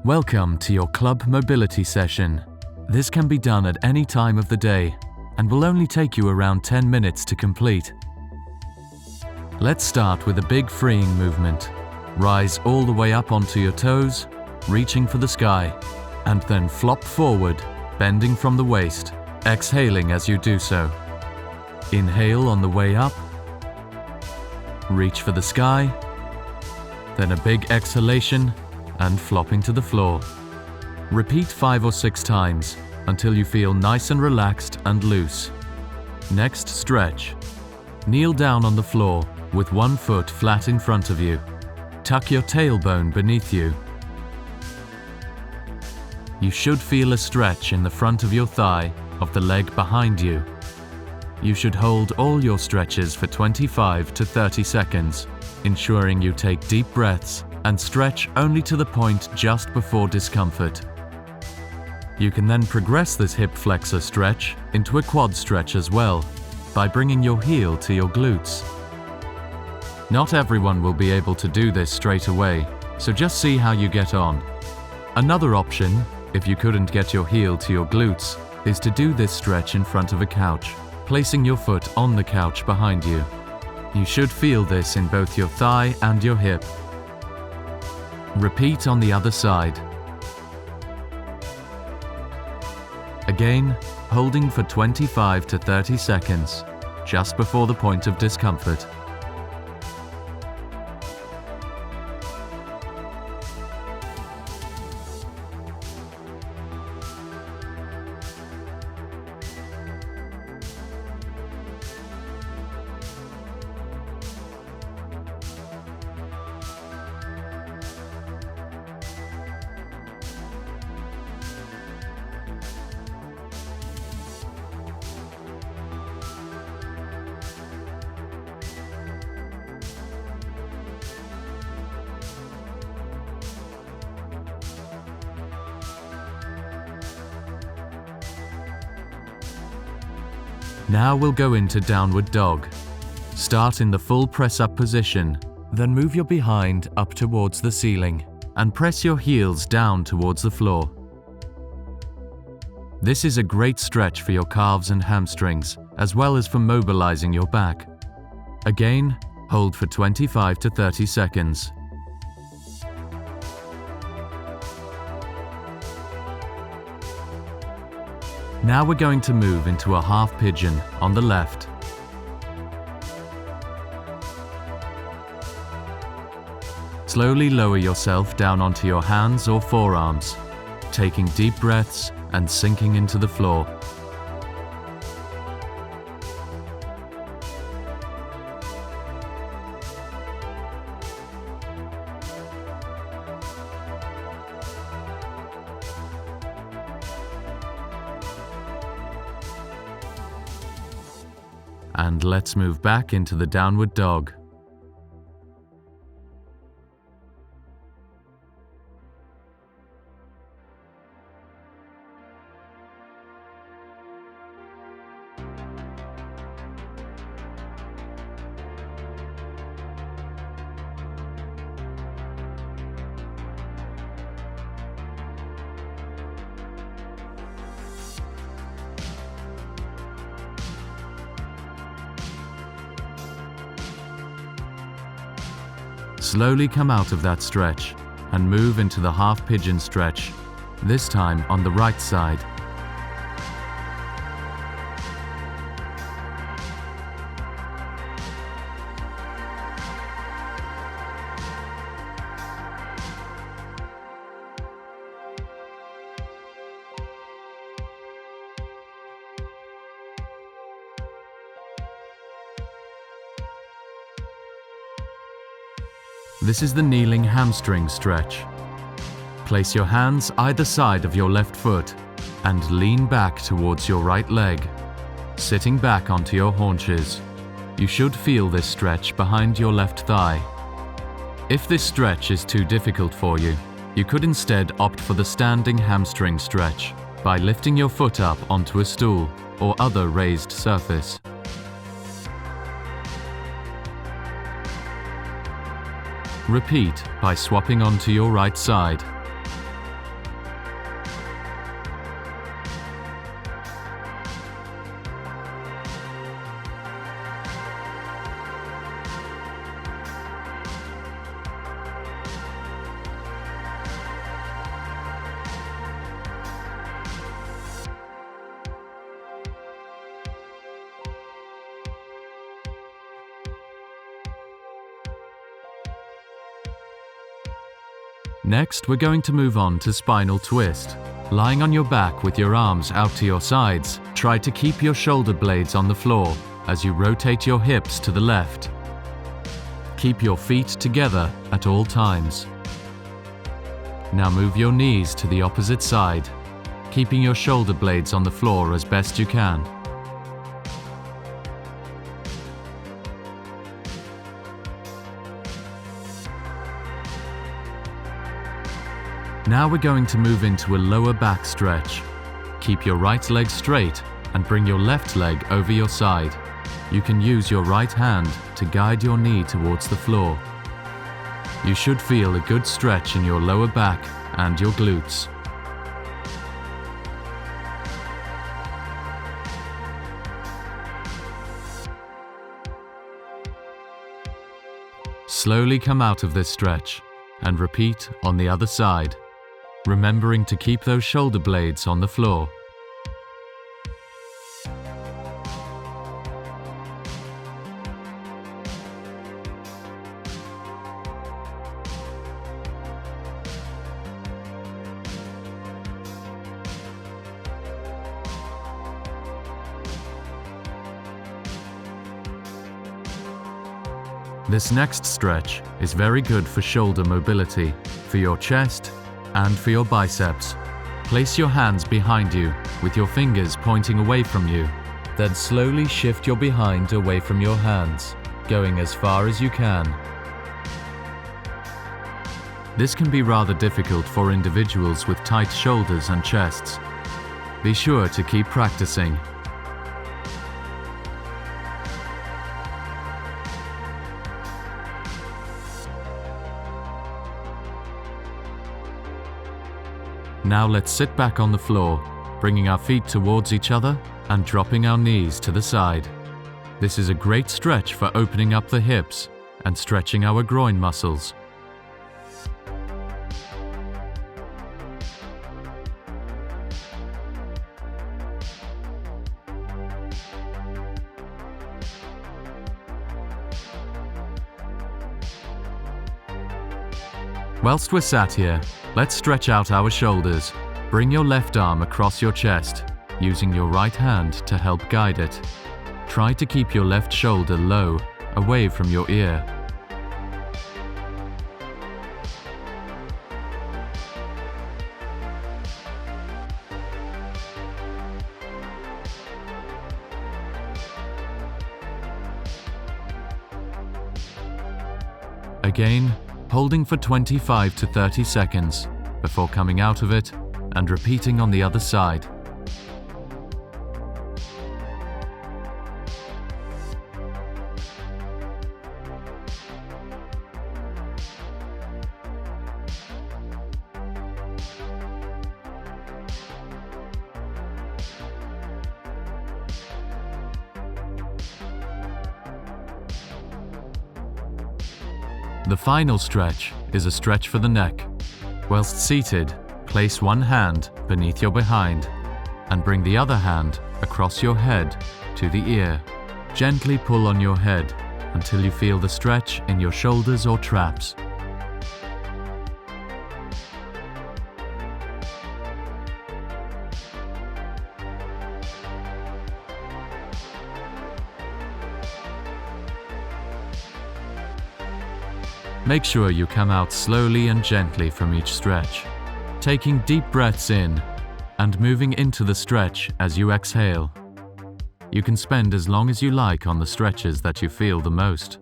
Welcome to your club mobility session. This can be done at any time of the day and will only take you around 10 minutes to complete. Let's start with a big freeing movement. Rise all the way up onto your toes, reaching for the sky, and then flop forward, bending from the waist, exhaling as you do so. Inhale on the way up, reach for the sky, then a big exhalation and flopping to the floor. Repeat 5 or 6 times until you feel nice and relaxed and loose. Next, stretch. Kneel down on the floor with one foot flat in front of you. Tuck your tailbone beneath you. You should feel a stretch in the front of your thigh of the leg behind you. You should hold all your stretches for 25 to 30 seconds, ensuring you take deep breaths and stretch only to the point just before discomfort. You can then progress this hip flexor stretch into a quad stretch as well, by bringing your heel to your glutes. Not everyone will be able to do this straight away, so just see how you get on. Another option, if you couldn't get your heel to your glutes, is to do this stretch in front of a couch, placing your foot on the couch behind you. You should feel this in both your thigh and your hip. Repeat on the other side. Again, holding for 25 to 30 seconds, just before the point of discomfort. Now we'll go into downward dog. Start in the full press-up position, then move your behind up towards the ceiling and press your heels down towards the floor. This is a great stretch for your calves and hamstrings, as well as for mobilizing your back. Again, hold for 25 to 30 seconds. Now we're going to move into a half pigeon on the left. Slowly lower yourself down onto your hands or forearms, taking deep breaths and sinking into the floor. And let's move back into the downward dog. Slowly come out of that stretch and move into the half pigeon stretch, this time on the right side. This is the kneeling hamstring stretch. Place your hands either side of your left foot and lean back towards your right leg, sitting back onto your haunches. You should feel this stretch behind your left thigh. If this stretch is too difficult for you, you could instead opt for the standing hamstring stretch by lifting your foot up onto a stool or other raised surface. Repeat by swapping onto your right side. Next, we're going to move on to spinal twist. Lying on your back with your arms out to your sides, try to keep your shoulder blades on the floor as you rotate your hips to the left. Keep your feet together at all times. Now move your knees to the opposite side, keeping your shoulder blades on the floor as best you can. Now we're going to move into a lower back stretch. Keep your right leg straight and bring your left leg over your side. You can use your right hand to guide your knee towards the floor. You should feel a good stretch in your lower back and your glutes. Slowly come out of this stretch and repeat on the other side, remembering to keep those shoulder blades on the floor. This next stretch is very good for shoulder mobility, for your chest, and for your biceps. Place your hands behind you with your fingers pointing away from you. Then slowly shift your behind away from your hands, going as far as you can. This can be rather difficult for individuals with tight shoulders and chests. Be sure to keep practicing. Now let's sit back on the floor, bringing our feet towards each other and dropping our knees to the side. This is a great stretch for opening up the hips and stretching our groin muscles. Whilst we're sat here, let's stretch out our shoulders. Bring your left arm across your chest, using your right hand to help guide it. Try to keep your left shoulder low, away from your ear. Again, holding for 25 to 30 seconds before coming out of it and repeating on the other side. The final stretch is a stretch for the neck. Whilst seated, place one hand beneath your behind and bring the other hand across your head to the ear. Gently pull on your head until you feel the stretch in your shoulders or traps. Make sure you come out slowly and gently from each stretch, taking deep breaths in and moving into the stretch as you exhale. You can spend as long as you like on the stretches that you feel the most.